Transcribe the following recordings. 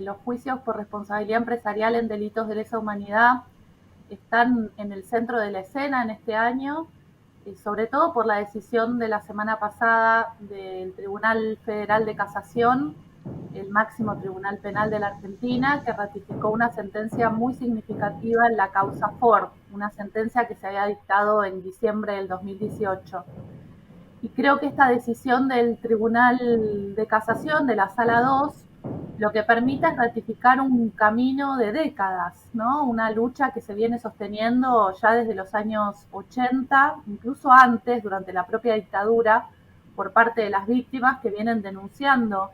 los juicios por responsabilidad empresarial en delitos de lesa humanidad están en el centro de la escena en este año, sobre todo por la decisión de la semana pasada del Tribunal Federal de Casación, el máximo tribunal penal de la Argentina, que ratificó una sentencia muy significativa en la causa Ford, una sentencia que se había dictado en diciembre del 2018. Y creo que esta decisión del Tribunal de Casación, de la Sala 2, lo que permite es ratificar un camino de décadas, ¿no? Una lucha que se viene sosteniendo ya desde los años 80, incluso antes, durante la propia dictadura, por parte de las víctimas que vienen denunciando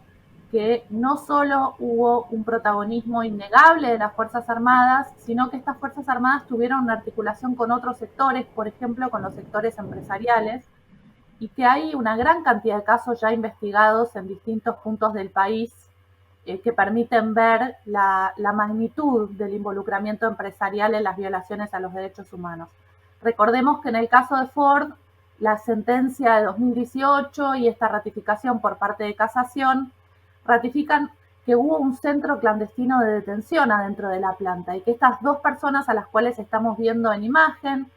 que no solo hubo un protagonismo innegable de las Fuerzas Armadas, sino que estas Fuerzas Armadas tuvieron una articulación con otros sectores, por ejemplo, con los sectores empresariales, y que hay una gran cantidad de casos ya investigados en distintos puntos del país que permiten ver la magnitud del involucramiento empresarial en las violaciones a los derechos humanos. Recordemos que en el caso de Ford, la sentencia de 2018 y esta ratificación por parte de Casación ratifican que hubo un centro clandestino de detención adentro de la planta y que estas dos personas a las cuales estamos viendo en imagen,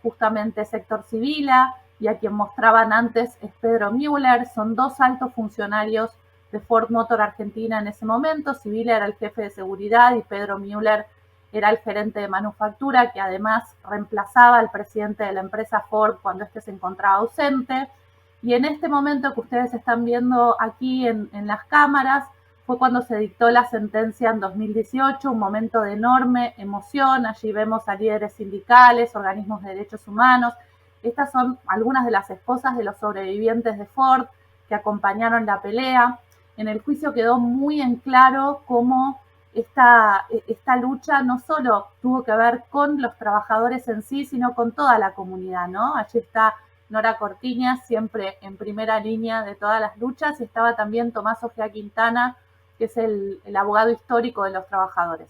justamente Héctor Sibila y a quien mostraban antes es Pedro Müller, son dos altos funcionarios de Ford Motor Argentina en ese momento. Sibila era el jefe de seguridad y Pedro Müller era el gerente de manufactura, que además reemplazaba al presidente de la empresa Ford cuando éste se encontraba ausente. Y en este momento que ustedes están viendo aquí en las cámaras, fue cuando se dictó la sentencia en 2018, un momento de enorme emoción. Allí vemos a líderes sindicales, organismos de derechos humanos. Estas son algunas de las esposas de los sobrevivientes de Ford que acompañaron la pelea. En el juicio quedó muy en claro cómo esta lucha no solo tuvo que ver con los trabajadores en sí, sino con toda la comunidad, ¿no? Allí está Nora Cortiñas, siempre en primera línea de todas las luchas, y estaba también Tomás Ojea Quintana, que es el abogado histórico de los trabajadores.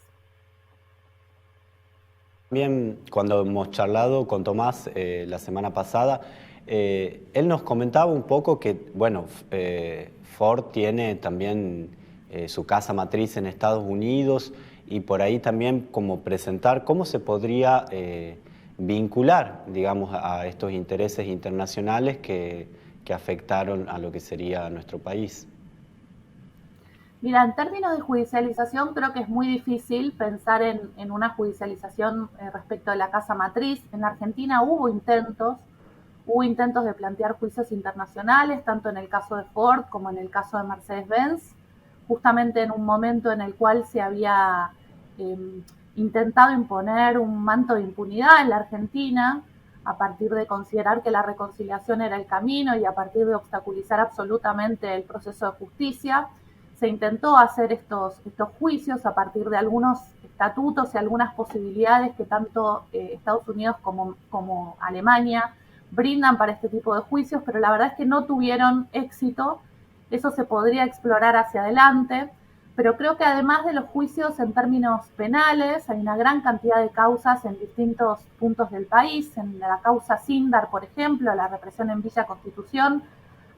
También cuando hemos charlado con Tomás la semana pasada, él nos comentaba un poco que, bueno, Ford tiene también su casa matriz en Estados Unidos y por ahí también como presentar cómo se podría vincular, digamos, a estos intereses internacionales que afectaron a lo que sería nuestro país. Mira, en términos de judicialización creo que es muy difícil pensar en una judicialización respecto de la casa matriz. En Argentina hubo intentos de plantear juicios internacionales, tanto en el caso de Ford como en el caso de Mercedes-Benz, justamente en un momento en el cual se había intentado imponer un manto de impunidad en la Argentina, a partir de considerar que la reconciliación era el camino y a partir de obstaculizar absolutamente el proceso de justicia. Se intentó hacer estos juicios a partir de algunos estatutos y algunas posibilidades que tanto Estados Unidos como Alemania brindan para este tipo de juicios, pero la verdad es que no tuvieron éxito. Eso se podría explorar hacia adelante, pero creo que además de los juicios en términos penales, hay una gran cantidad de causas en distintos puntos del país. En la causa Sindar, por ejemplo, la represión en Villa Constitución,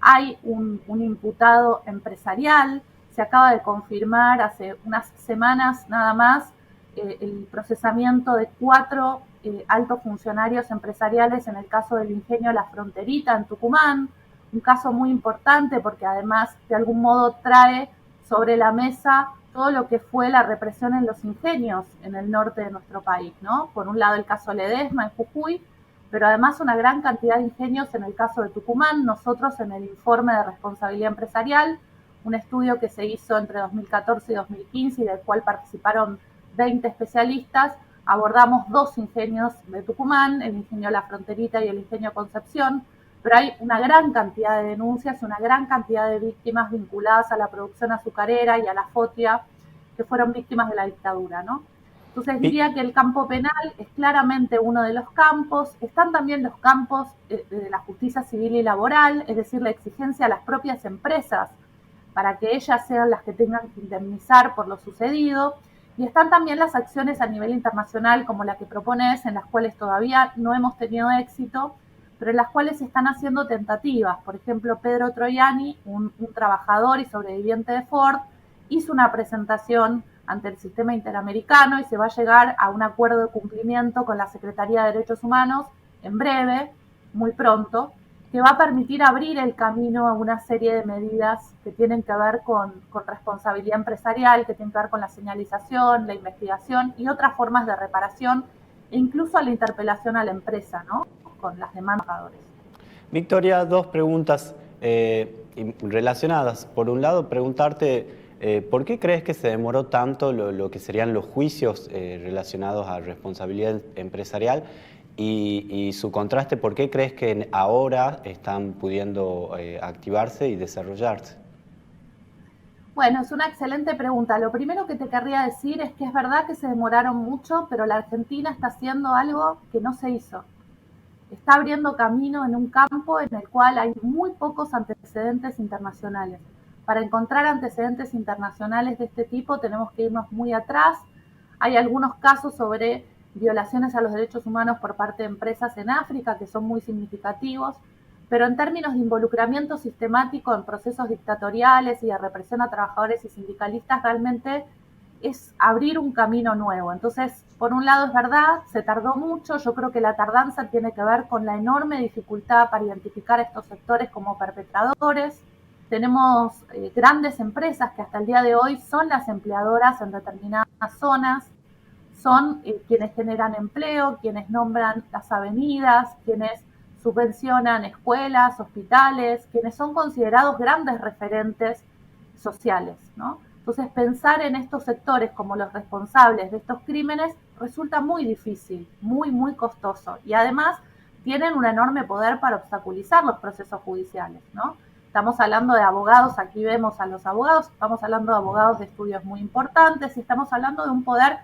hay un imputado empresarial. Se acaba de confirmar hace unas semanas nada más el procesamiento de 4 altos funcionarios empresariales en el caso del ingenio La Fronterita en Tucumán, un caso muy importante porque además de algún modo trae sobre la mesa todo lo que fue la represión en los ingenios en el norte de nuestro país, ¿no? Por un lado el caso Ledesma en Jujuy, pero además una gran cantidad de ingenios en el caso de Tucumán. Nosotros en el informe de responsabilidad empresarial, un estudio que se hizo entre 2014 y 2015 y del cual participaron 20 especialistas, abordamos 2 ingenios de Tucumán, el ingenio La Fronterita y el ingenio Concepción, pero hay una gran cantidad de denuncias, una gran cantidad de víctimas vinculadas a la producción azucarera y a la FOTIA que fueron víctimas de la dictadura, ¿no? Entonces diría que el campo penal es claramente uno de los campos. Están también los campos de la justicia civil y laboral, es decir, la exigencia a las propias empresas para que ellas sean las que tengan que indemnizar por lo sucedido. Y están también las acciones a nivel internacional, como la que propones, en las cuales todavía no hemos tenido éxito, pero en las cuales se están haciendo tentativas. Por ejemplo, Pedro Troiani, un trabajador y sobreviviente de Ford, hizo una presentación ante el sistema interamericano y se va a llegar a un acuerdo de cumplimiento con la Secretaría de Derechos Humanos en breve, muy pronto, que va a permitir abrir el camino a una serie de medidas que tienen que ver con responsabilidad empresarial, que tienen que ver con la señalización, la investigación y otras formas de reparación, e incluso a la interpelación a la empresa, ¿no? Con las demandas de trabajadores. Victoria, dos preguntas relacionadas. Por un lado, preguntarte ¿por qué crees que se demoró tanto lo que serían los juicios relacionados a responsabilidad empresarial? Y su contraste, ¿por qué crees que ahora están pudiendo activarse y desarrollarse? Bueno, es una excelente pregunta. Lo primero que te querría decir es que es verdad que se demoraron mucho, pero la Argentina está haciendo algo que no se hizo. Está abriendo camino en un campo en el cual hay muy pocos antecedentes internacionales. Para encontrar antecedentes internacionales de este tipo tenemos que irnos muy atrás. Hay algunos casos sobre violaciones a los derechos humanos por parte de empresas en África que son muy significativos, pero en términos de involucramiento sistemático en procesos dictatoriales y de represión a trabajadores y sindicalistas, realmente es abrir un camino nuevo. Entonces, por un lado es verdad, se tardó mucho, yo creo que la tardanza tiene que ver con la enorme dificultad para identificar a estos sectores como perpetradores. Tenemos grandes empresas que hasta el día de hoy son las empleadoras en determinadas zonas, son quienes generan empleo, quienes nombran las avenidas, quienes subvencionan escuelas, hospitales, quienes son considerados grandes referentes sociales, ¿no? Entonces, pensar en estos sectores como los responsables de estos crímenes resulta muy difícil, muy, muy costoso. Y además tienen un enorme poder para obstaculizar los procesos judiciales, ¿no? Estamos hablando de abogados, aquí vemos a los abogados, estamos hablando de abogados de estudios muy importantes y estamos hablando de un poder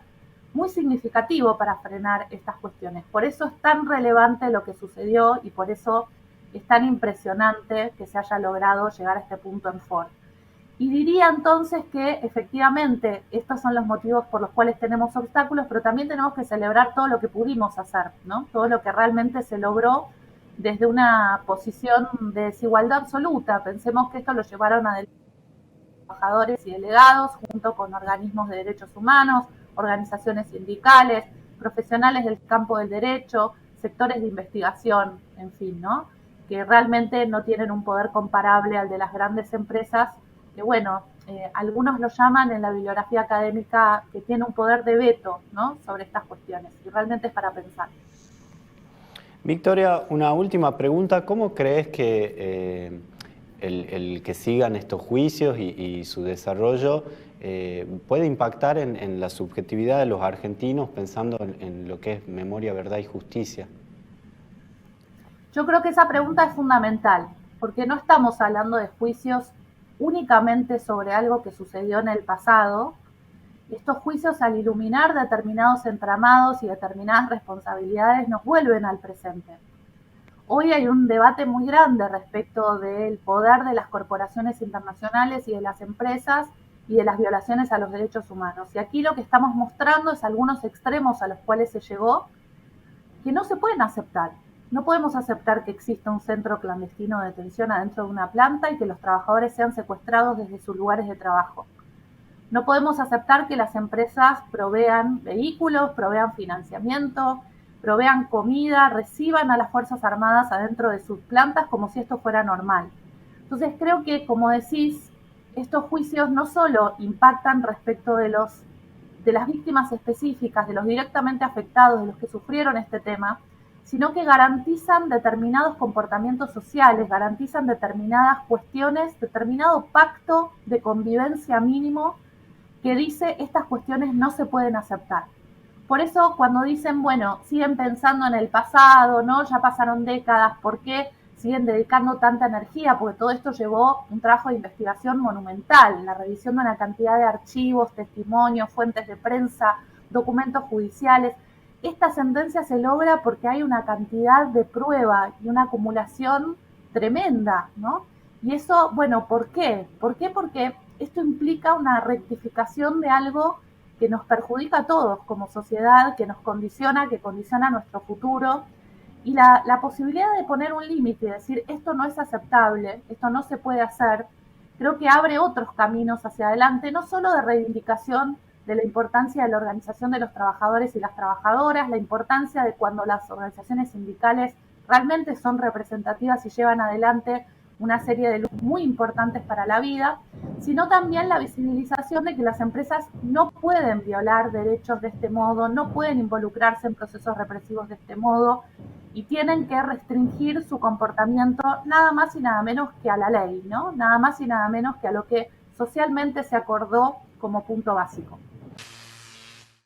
muy significativo para frenar estas cuestiones. Por eso es tan relevante lo que sucedió y por eso es tan impresionante que se haya logrado llegar a este punto en Ford. Y diría entonces que efectivamente estos son los motivos por los cuales tenemos obstáculos, pero también tenemos que celebrar todo lo que pudimos hacer, ¿no? Todo lo que realmente se logró desde una posición de desigualdad absoluta. Pensemos que esto lo llevaron a trabajadores y delegados, junto con organismos de derechos humanos, organizaciones sindicales, profesionales del campo del derecho, sectores de investigación, en fin, ¿no? Que realmente no tienen un poder comparable al de las grandes empresas, que bueno, algunos lo llaman en la bibliografía académica que tiene un poder de veto, ¿no? Sobre estas cuestiones, y realmente es para pensar. Victoria, una última pregunta. ¿Cómo crees que el que sigan estos juicios y su desarrollo puede impactar en la subjetividad de los argentinos pensando en lo que es memoria, verdad y justicia? Yo creo que esa pregunta es fundamental, porque no estamos hablando de juicios únicamente sobre algo que sucedió en el pasado. Estos juicios, al iluminar determinados entramados y determinadas responsabilidades, nos vuelven al presente. Hoy hay un debate muy grande respecto del poder de las corporaciones internacionales y de las empresas y de las violaciones a los derechos humanos. Y aquí lo que estamos mostrando es algunos extremos a los cuales se llegó que no se pueden aceptar. No podemos aceptar que exista un centro clandestino de detención adentro de una planta y que los trabajadores sean secuestrados desde sus lugares de trabajo. No podemos aceptar que las empresas provean vehículos, provean financiamiento, provean comida, reciban a las Fuerzas Armadas adentro de sus plantas como si esto fuera normal. Entonces creo que, como decís, estos juicios no solo impactan respecto de las víctimas específicas, de los directamente afectados, de los que sufrieron este tema, sino que garantizan determinados comportamientos sociales, garantizan determinadas cuestiones, determinado pacto de convivencia mínimo que dice estas cuestiones no se pueden aceptar. Por eso cuando dicen, bueno, siguen pensando en el pasado, ¿no? Ya pasaron décadas, ¿por qué siguen dedicando tanta energía? Porque todo esto llevó un trabajo de investigación monumental, la revisión de una cantidad de archivos, testimonios, fuentes de prensa, documentos judiciales. Esta sentencia se logra porque hay una cantidad de prueba y una acumulación tremenda, ¿no? Y eso, bueno, ¿por qué? ¿Por qué? Porque esto implica una rectificación de algo que nos perjudica a todos como sociedad, que nos condiciona, que condiciona nuestro futuro. Y la posibilidad de poner un límite y decir esto no es aceptable, esto no se puede hacer, creo que abre otros caminos hacia adelante, no solo de reivindicación de la importancia de la organización de los trabajadores y las trabajadoras, la importancia de cuando las organizaciones sindicales realmente son representativas y llevan adelante una serie de luchas muy importantes para la vida, sino también la visibilización de que las empresas no pueden violar derechos de este modo, no pueden involucrarse en procesos represivos de este modo y tienen que restringir su comportamiento nada más y nada menos que a la ley, ¿no? Nada más y nada menos que a lo que socialmente se acordó como punto básico.